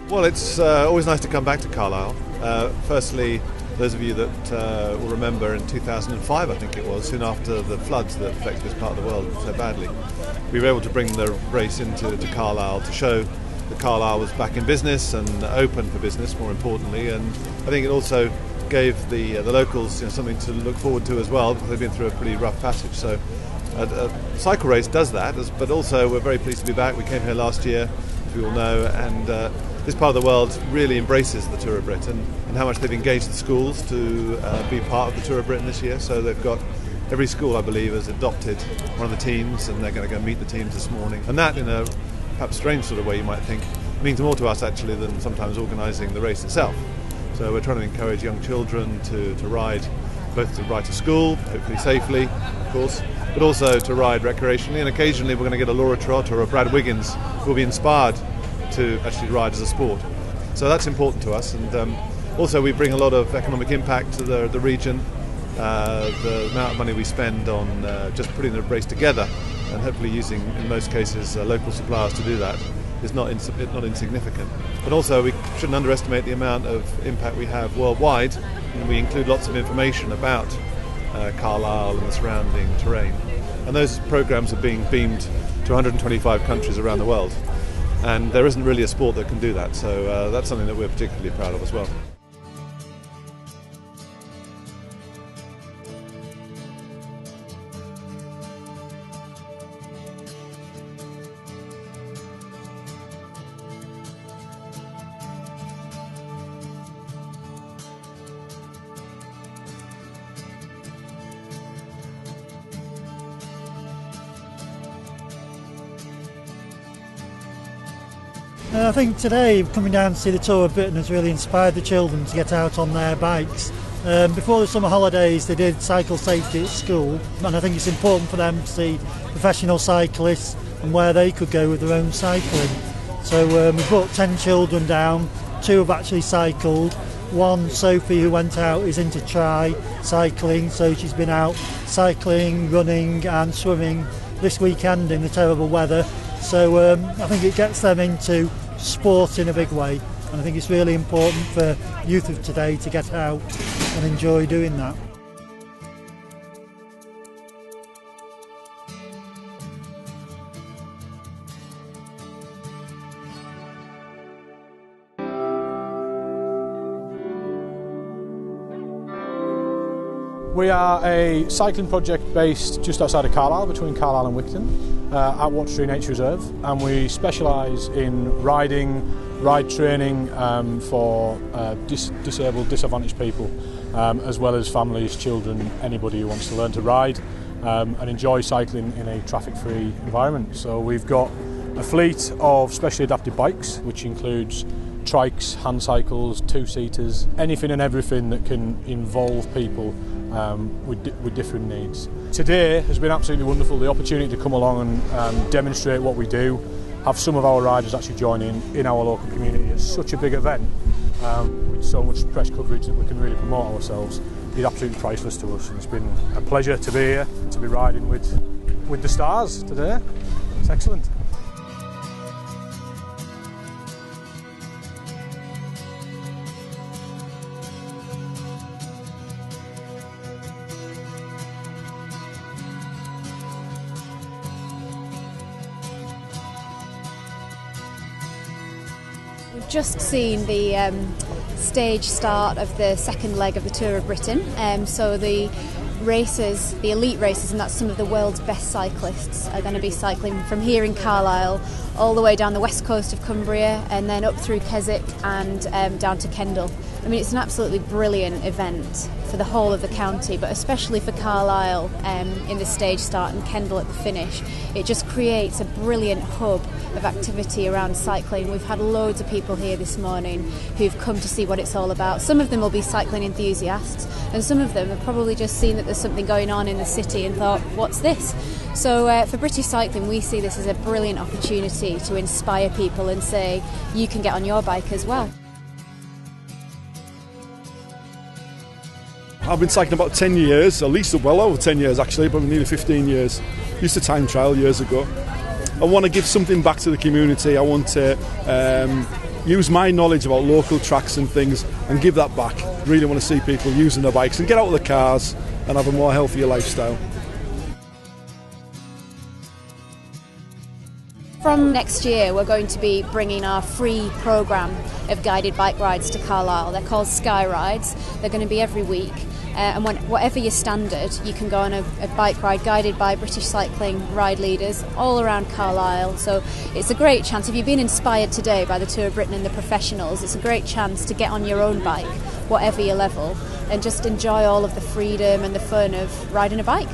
Well, it's always nice to come back to Carlisle. Firstly, those of you that will remember in 2005, I think it was, soon after the floods that affected this part of the world so badly, we were able to bring the race into Carlisle to show that Carlisle was back in business and open for business, more importantly. And I think it also gave the locals something to look forward to as well, because they've been through a pretty rough passage. So a cycle race does that, but also we're very pleased to be back. We came here last year, as we all know, and this part of the world really embraces the Tour of Britain and how much they've engaged the schools to be part of the Tour of Britain this year. So they've got, every school I believe has adopted one of the teams, and they're going to go meet the teams this morning. And that, in a perhaps strange sort of way you might think, means more to us actually than sometimes organising the race itself. So we're trying to encourage young children to ride, both to ride to school, hopefully safely, of course, but also to ride recreationally. And occasionally we're going to get a Laura Trott or a Brad Wiggins who will be inspired to actually ride as a sport. So that's important to us. And also we bring a lot of economic impact to the region. The amount of money we spend on just putting the race together, and hopefully using, in most cases, local suppliers to do that, is not insignificant. But also we shouldn't underestimate the amount of impact we have worldwide, and we include lots of information about Carlisle and the surrounding terrain. And those programmes are being beamed to 125 countries around the world. And there isn't really a sport that can do that, so that's something that we're particularly proud of as well. I think today, coming down to see the Tour of Britain has really inspired the children to get out on their bikes. Before the summer holidays they did cycle safety at school, and I think it's important for them to see professional cyclists and where they could go with their own cycling. So we brought 10 children down, 2 have actually cycled. One, Sophie, who went out, is into tri-cycling, so she's been out cycling, running and swimming this weekend in the terrible weather. So I think it gets them into sport in a big way, and I think it's really important for youth of today to get out and enjoy doing that. We are a cycling project based just outside of Carlisle, between Carlisle and Wigton, at Watertree Nature Reserve, and we specialise in ride training for disabled, disadvantaged people, as well as families, children, anybody who wants to learn to ride and enjoy cycling in a traffic-free environment. So we've got a fleet of specially adapted bikes, which includes trikes, hand cycles, two-seaters, anything and everything that can involve people with different needs. Today has been absolutely wonderful, the opportunity to come along and demonstrate what we do, have some of our riders actually join in our local community. It's such a big event with so much press coverage that we can really promote ourselves. It's absolutely priceless to us, and it's been a pleasure to be here, to be riding with the stars today. It's excellent. We've just seen the stage start of the second leg of the Tour of Britain. So the racers, the elite racers, and that's some of the world's best cyclists, are going to be cycling from here in Carlisle all the way down the west coast of Cumbria and then up through Keswick and down to Kendal. I mean, it's an absolutely brilliant event for the whole of the county, but especially for Carlisle in the stage start and Kendal at the finish. It just creates a brilliant hub of activity around cycling. We've had loads of people here this morning who've come to see what it's all about. Some of them will be cycling enthusiasts, and some of them have probably just seen that there's something going on in the city and thought, what's this? So for British Cycling, we see this as a brilliant opportunity to inspire people and say, you can get on your bike as well. I've been cycling about 10 years, at least well over 10 years actually, but nearly 15 years. Used to time trial years ago. I want to give something back to the community. I want to use my knowledge about local tracks and things and give that back. Really want to see people using their bikes and get out of the cars and have a more healthier lifestyle. From next year, we're going to be bringing our free programme of guided bike rides to Carlisle. They're called Sky Rides. They're going to be every week. And whatever your standard, you can go on a bike ride guided by British cycling ride leaders all around Carlisle. So it's a great chance. If you've been inspired today by the Tour of Britain and the professionals, it's a great chance to get on your own bike, whatever your level, and just enjoy all of the freedom and the fun of riding a bike.